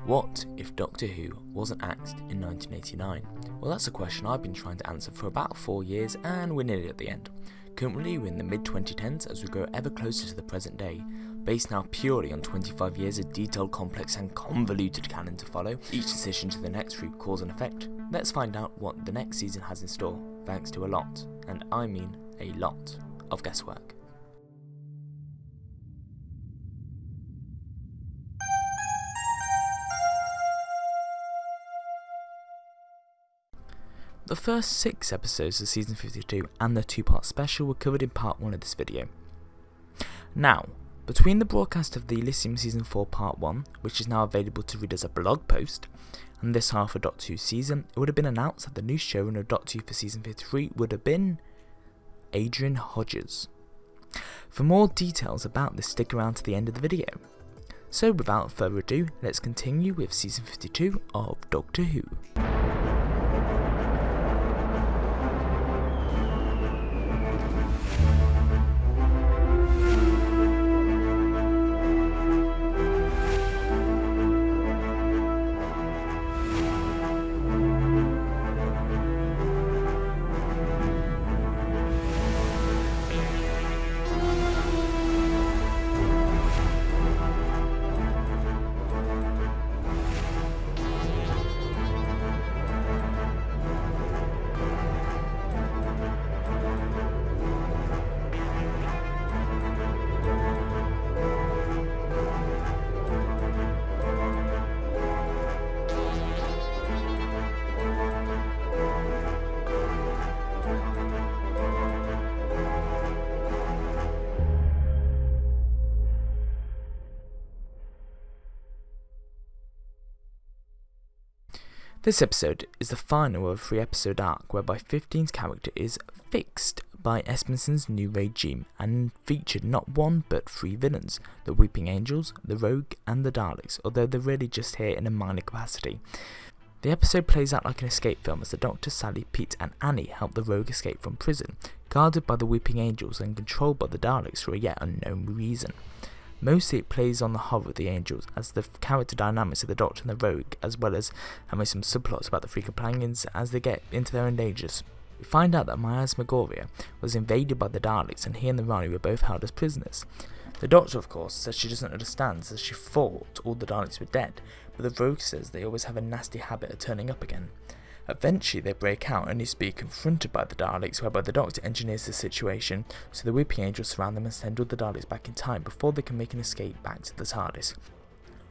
What if Doctor Who wasn't axed in 1989? Well, that's a question I've been trying to answer for about 4 years, and we're nearly at the end. Currently we're in the mid-2010s as we grow ever closer to the present day, based now purely on 25 years of detailed, complex and convoluted canon to follow, each decision to the next through cause and effect. Let's find out what the next season has in store, thanks to a lot, and I mean a lot, of guesswork. The first 6 episodes of season 52 and the 2-part special were covered in part 1 of this video. Now, between the broadcast of the Elysium season 4 part 1, which is now available to read as a blog post, and this half of Doctor Who season, it would have been announced that the new showrunner of Doctor Who for season 53 would have been Adrian Hodges. For more details about this, stick around to the end of the video. So without further ado, let's continue with season 52 of Doctor Who. This episode is the final of a 3-episode arc whereby 15's character is fixed by Espensen's new regime and featured not 1 but 3 villains, the Weeping Angels, the Rogue and the Daleks, although they're really just here in a minor capacity. The episode plays out like an escape film as the Doctor, Sally, Pete and Annie help the Rogue escape from prison, guarded by the Weeping Angels and controlled by the Daleks for a yet unknown reason. Mostly it plays on the horror of the Angels, as the character dynamics of the Doctor and the Rogue, as well as having some subplots about the 3 companions as they get into their own dangers. We find out that Miasmagoria was invaded by the Daleks and he and the Rani were both held as prisoners. The Doctor, of course, says she doesn't understand as she thought all the Daleks were dead, but the Rogue says they always have a nasty habit of turning up again. Eventually they break out and is to be confronted by the Daleks, whereby the Doctor engineers the situation so the Weeping Angels surround them and send all the Daleks back in time before they can make an escape back to the TARDIS.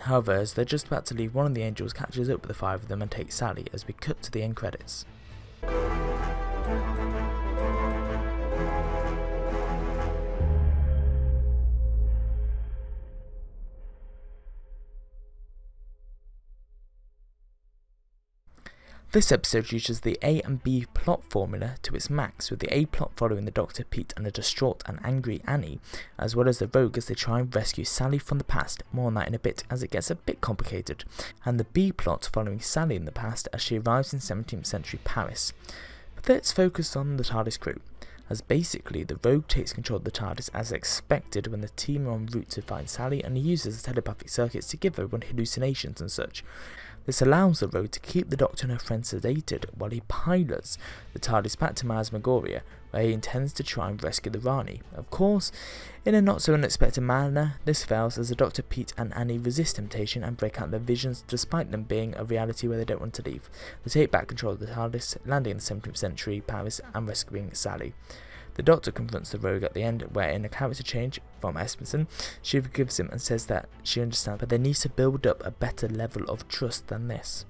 However, as they're just about to leave, one of the Angels catches up with the 5 of them and takes Sally as we cut to the end credits. This episode uses the A and B plot formula to its max, with the A plot following the Doctor, Pete and a distraught and angry Annie, as well as the Rogue as they try and rescue Sally from the past, more on that in a bit as it gets a bit complicated, and the B plot following Sally in the past as she arrives in 17th century Paris. But let's focus on the TARDIS crew, as basically the Rogue takes control of the TARDIS as expected when the team are en route to find Sally and he uses the telepathic circuits to give everyone hallucinations and such. This allows the Rogue to keep the Doctor and her friends sedated while he pilots the TARDIS back to Miasmagoria, where he intends to try and rescue the Rani. Of course, in a not so unexpected manner, this fails as the Doctor, Pete and Annie resist temptation and break out their visions despite them being a reality where they don't want to leave. They take back control of the TARDIS, landing in the 17th century Paris and rescuing Sally. The Doctor confronts the Rogue at the end, where in a character change from Espensen, she forgives him and says that she understands, but they need to build up a better level of trust than this.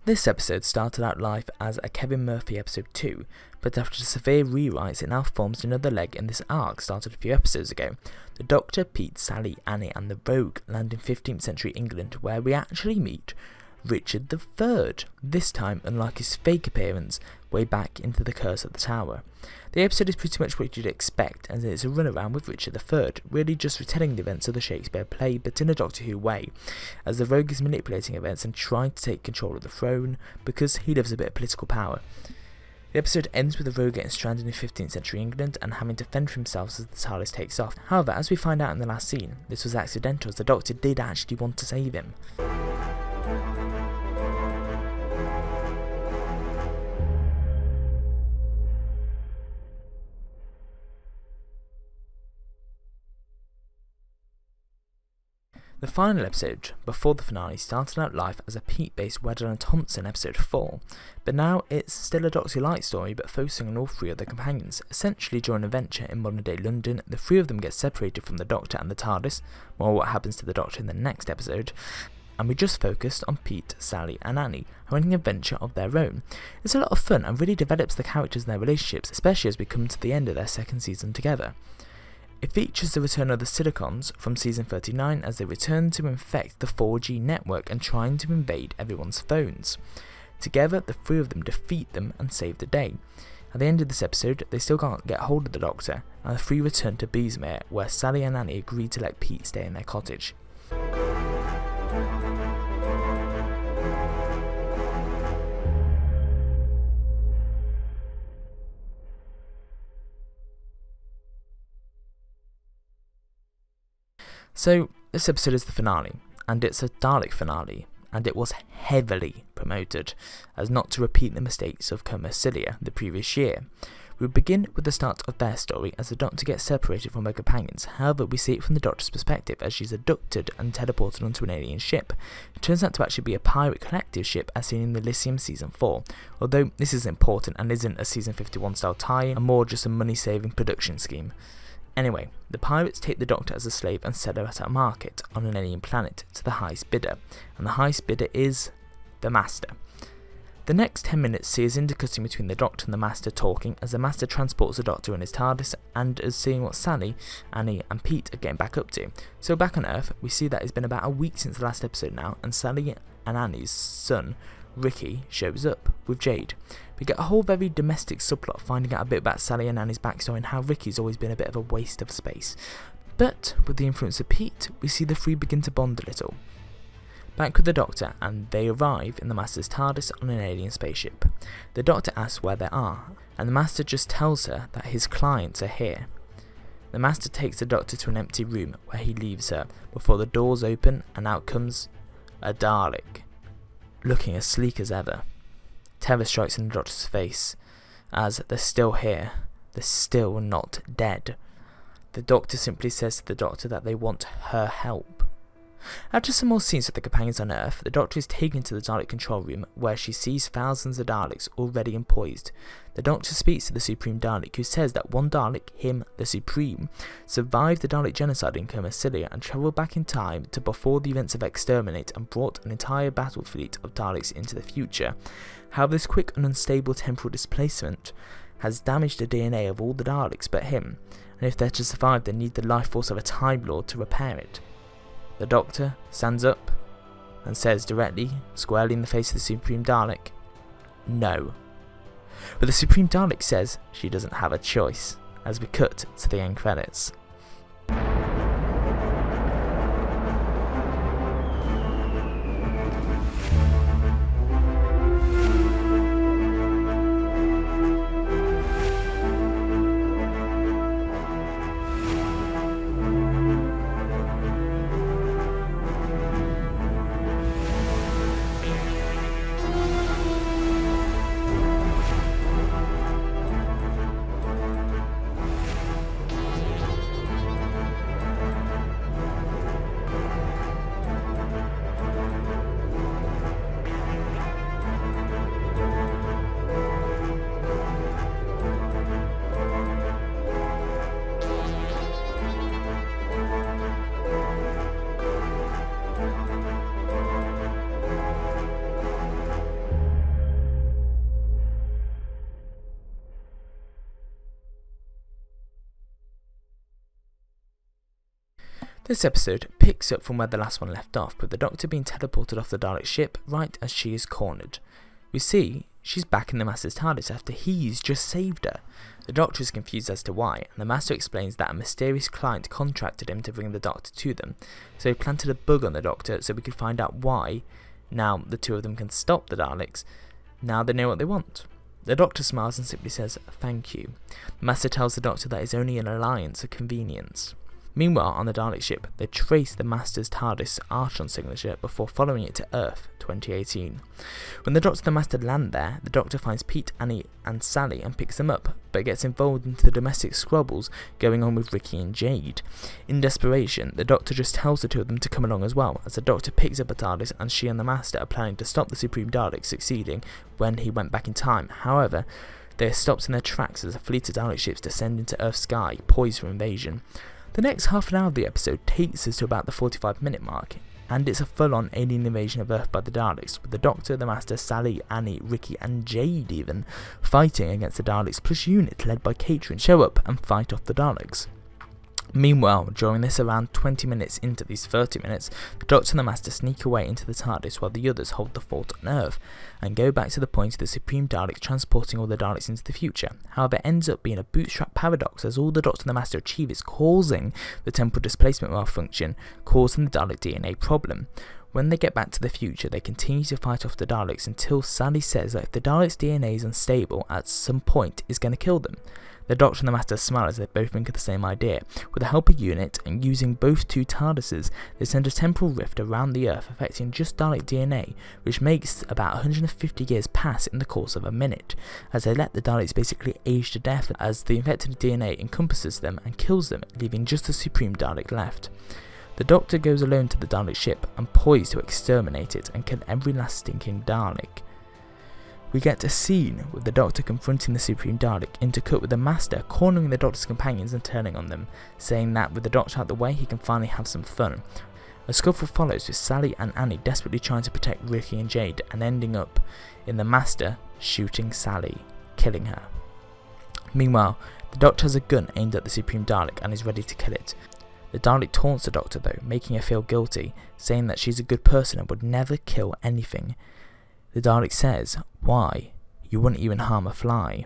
This episode started out live as a Kevin Murphy episode 2, but after severe rewrites it now forms another leg in this arc started a few episodes ago. The Doctor, Pete, Sally, Annie and the Rogue land in 15th century England, where we actually meet Richard III, this time unlike his fake appearance way back into The Curse of the Tower. The episode is pretty much what you'd expect, as it's a runaround with Richard III, really just retelling the events of the Shakespeare play, but in a Doctor Who way, as the rogue is manipulating events and trying to take control of the throne, because he loves a bit of political power. The episode ends with the rogue getting stranded in 15th century England and having to fend for himself as the TARDIS takes off. However, as we find out in the last scene, this was accidental, as the Doctor did actually want to save him. The final episode, before the finale, started out live as a Pete-based Weddell and Thompson episode 4, but now it's still a Doctor Who light story but focusing on all three of their companions. Essentially, during an adventure in modern-day London, the three of them get separated from the Doctor and the TARDIS, more what happens to the Doctor in the next episode, and we just focused on Pete, Sally and Annie, having an adventure of their own. It's a lot of fun and really develops the characters and their relationships, especially as we come to the end of their second season together. It features the return of the Silicons from season 39 as they return to infect the 4G network and trying to invade everyone's phones. Together, the three of them defeat them and save the day. At the end of this episode, they still can't get hold of the Doctor, and the three return to Beesmere, where Sally and Annie agree to let Pete stay in their cottage. So, this episode is the finale, and it's a Dalek finale, and it was heavily promoted, as not to repeat the mistakes of Commercilia the previous year. We begin with the start of their story as the Doctor gets separated from her companions. However, we see it from the Doctor's perspective as she's abducted and teleported onto an alien ship. It turns out to actually be a pirate collective ship as seen in the Elysium Season 4, although this is important and isn't a Season 51 style tie-in, and more just a money-saving production scheme. Anyway, the pirates take the Doctor as a slave and sell her at a market on an alien planet to the highest bidder, and the highest bidder is the Master. The next 10 minutes see us intercutting between the Doctor and the Master talking as the Master transports the Doctor in his TARDIS and is seeing what Sally, Annie and Pete are getting back up to. So back on Earth, we see that it's been about a week since the last episode now, and Sally and Annie's son, Ricky, shows up with Jade. We get a whole very domestic subplot finding out a bit about Sally and Annie's backstory and how Ricky's always been a bit of a waste of space. But with the influence of Pete, we see the three begin to bond a little. Back with the Doctor, and they arrive in the Master's TARDIS on an alien spaceship. The Doctor asks where they are, and the Master just tells her that his clients are here. The Master takes the Doctor to an empty room where he leaves her before the doors open and out comes a Dalek, looking as sleek as ever. Terror strikes in the Doctor's face as they're still here, they're still not dead. The Doctor simply says to the Doctor that they want her help. After some more scenes with the companions on Earth, the Doctor is taken to the Dalek control room where she sees thousands of Daleks already poised. The Doctor speaks to the Supreme Dalek, who says that one Dalek, him, the Supreme, survived the Dalek genocide in Commercilia and travelled back in time to before the events of Exterminate and brought an entire battle fleet of Daleks into the future. However, this quick and unstable temporal displacement has damaged the DNA of all the Daleks but him, and if they're to survive they need the life force of a Time Lord to repair it. The Doctor stands up and says directly, squarely in the face of the Supreme Dalek, no. But the Supreme Dalek says she doesn't have a choice, as we cut to the end credits. This episode picks up from where the last one left off, with the Doctor being teleported off the Dalek ship right as she is cornered. We see she's back in the Master's TARDIS after he's just saved her. The Doctor is confused as to why, and the Master explains that a mysterious client contracted him to bring the Doctor to them, so he planted a bug on the Doctor so we could find out why. Now the two of them can stop the Daleks. Now they know what they want. The Doctor smiles and simply says, "Thank you." The Master tells the Doctor that it's only an alliance of convenience. Meanwhile, on the Dalek ship, they trace the Master's TARDIS Archon signature before following it to Earth, 2018. When the Doctor and the Master land there, the Doctor finds Pete, Annie and Sally and picks them up, but gets involved into the domestic squabbles going on with Ricky and Jade. In desperation, the Doctor just tells the two of them to come along as well, as the Doctor picks up a TARDIS and she and the Master are planning to stop the Supreme Dalek succeeding when he went back in time. However, they are stopped in their tracks as a fleet of Dalek ships descend into Earth's sky, poised for invasion. The next half an hour of the episode takes us to about the 45-minute mark, and it's a full-on alien invasion of Earth by the Daleks, with the Doctor, the Master, Sally, Annie, Ricky and Jade even fighting against the Daleks, plus unit led by Catherine show up and fight off the Daleks. Meanwhile, during this around 20 minutes into these 30 minutes, the Doctor and the Master sneak away into the TARDIS while the others hold the fort on Earth, and go back to the point of the Supreme Dalek transporting all the Daleks into the future. However, it ends up being a bootstrap paradox, as all the Doctor and the Master achieve is causing the temporal displacement malfunction, causing the Dalek DNA problem. When they get back to the future, they continue to fight off the Daleks until Sally says that if the Daleks' DNA is unstable, at some point it's going to kill them. The Doctor and the Master smile as they both think of the same idea. With the help of UNIT and using both two TARDISes, they send a temporal rift around the Earth affecting just Dalek DNA, which makes about 150 years pass in the course of a minute, as they let the Daleks basically age to death as the infected DNA encompasses them and kills them, leaving just the Supreme Dalek left. The Doctor goes alone to the Dalek ship and poised to exterminate it and kill every last stinking Dalek. We get a scene with the Doctor confronting the Supreme Dalek, intercut with the Master cornering the Doctor's companions and turning on them, saying that with the Doctor out the way he can finally have some fun. A scuffle follows with Sally and Annie desperately trying to protect Ricky and Jade and ending up in the Master shooting Sally, killing her. Meanwhile, the Doctor has a gun aimed at the Supreme Dalek and is ready to kill it. The Dalek taunts the Doctor though, making her feel guilty, saying that she's a good person and would never kill anything. The Dalek says, "Why? You wouldn't even harm a fly."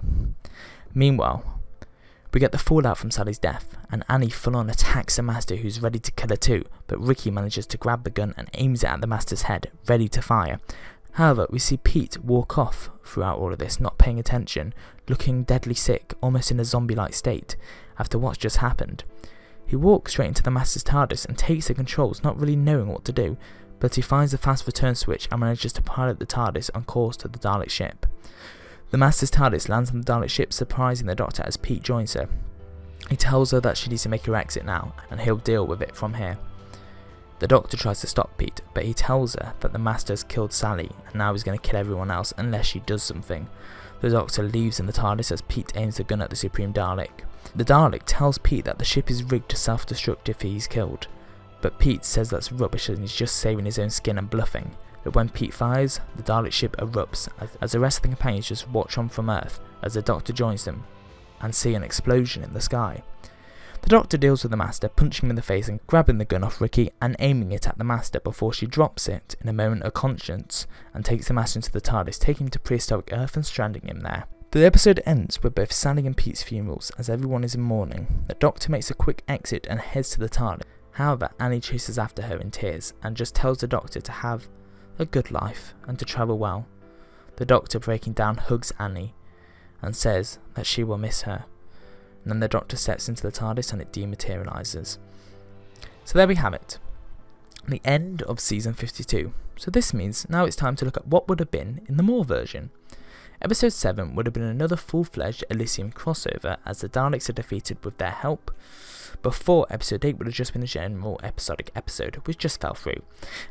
Meanwhile, we get the fallout from Sally's death, and Annie full-on attacks the Master, who's ready to kill her too, but Ricky manages to grab the gun and aims it at the Master's head, ready to fire. However, we see Pete walk off throughout all of this, not paying attention, looking deadly sick, almost in a zombie-like state, after what's just happened. He walks straight into the Master's TARDIS and takes the controls, not really knowing what to do, but he finds the fast return switch and manages to pilot the TARDIS on course to the Dalek ship. The Master's TARDIS lands on the Dalek ship, surprising the Doctor as Pete joins her. He tells her that she needs to make her exit now, and he'll deal with it from here. The Doctor tries to stop Pete, but he tells her that the Master has killed Sally, and now he's going to kill everyone else unless she does something. The Doctor leaves in the TARDIS as Pete aims the gun at the Supreme Dalek. The Dalek tells Pete that the ship is rigged to self-destruct if he's killed, but Pete says that's rubbish and he's just saving his own skin and bluffing. But when Pete fires, the Dalek ship erupts as the rest of the companions just watch on from Earth as the Doctor joins them and see an explosion in the sky. The Doctor deals with the Master, punching him in the face and grabbing the gun off Ricky and aiming it at the Master before she drops it in a moment of conscience and takes the Master into the TARDIS, taking him to prehistoric Earth and stranding him there. The episode ends with both Sally and Pete's funerals as everyone is in mourning. The Doctor makes a quick exit and heads to the TARDIS. However, Annie chases after her in tears and just tells the Doctor to have a good life and to travel well. The Doctor, breaking down, hugs Annie and says that she will miss her. And then the Doctor steps into the TARDIS and it dematerialises. So there we have it. The end of season 52. So this means now it's time to look at what would have been in the More version. Episode 7 would have been another full-fledged Elysium crossover as the Daleks are defeated with their help, before episode 8 would have just been a general episodic episode, which just fell through.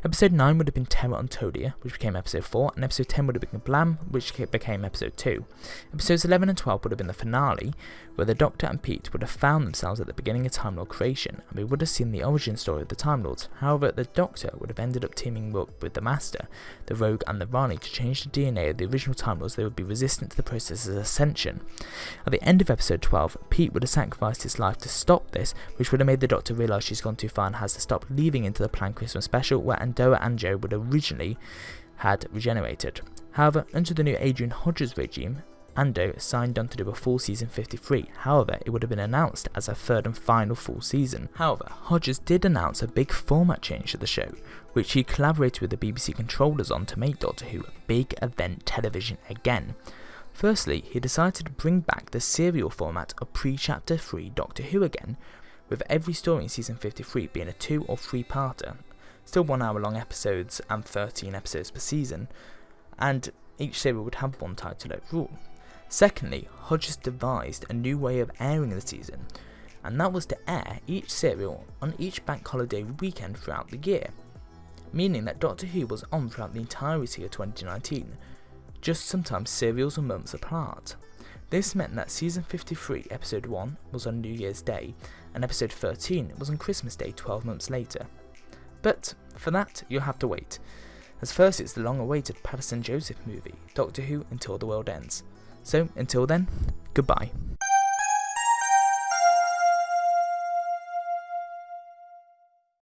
Episode 9 would have been Terror on Todia, which became episode 4, and episode 10 would have been Blam, which became episode 2. Episodes 11 and 12 would have been the finale, where the Doctor and Pete would have found themselves at the beginning of Time Lord creation, and we would have seen the origin story of the Time Lords. However, the Doctor would have ended up teaming up with the Master, the Rogue and the Rani to change the DNA of the original Time Lords they would be resistant to the process's ascension. At the end of episode 12, Pete would have sacrificed his life to stop this, which would have made the Doctor realise she's gone too far and has to stop, leaving into the planned Christmas special where Andoa and Joe would originally had regenerated. However, under the new Adrian Hodges regime, Ando signed on to do a full season 53. However, it would have been announced as a third and final full season. However, Hodges did announce a big format change to the show, which he collaborated with the BBC controllers on to make Doctor Who big event television again. Firstly, he decided to bring back the serial format of pre-chapter 3 Doctor Who again, with every story in season 53 being a 2 or 3-parter, still 1 hour long episodes and 13 episodes per season, and each serial would have one title overall. Secondly, Hodges devised a new way of airing the season, and that was to air each serial on each bank holiday weekend throughout the year, meaning that Doctor Who was on throughout the entirety of 2019, just sometimes serials or months apart. This meant that season 53, episode 1 was on New Year's Day, and episode 13 was on Christmas Day 12 months later. But for that, you'll have to wait, as first it's the long-awaited Patterson Joseph movie, Doctor Who Until the World Ends. So, until then, goodbye.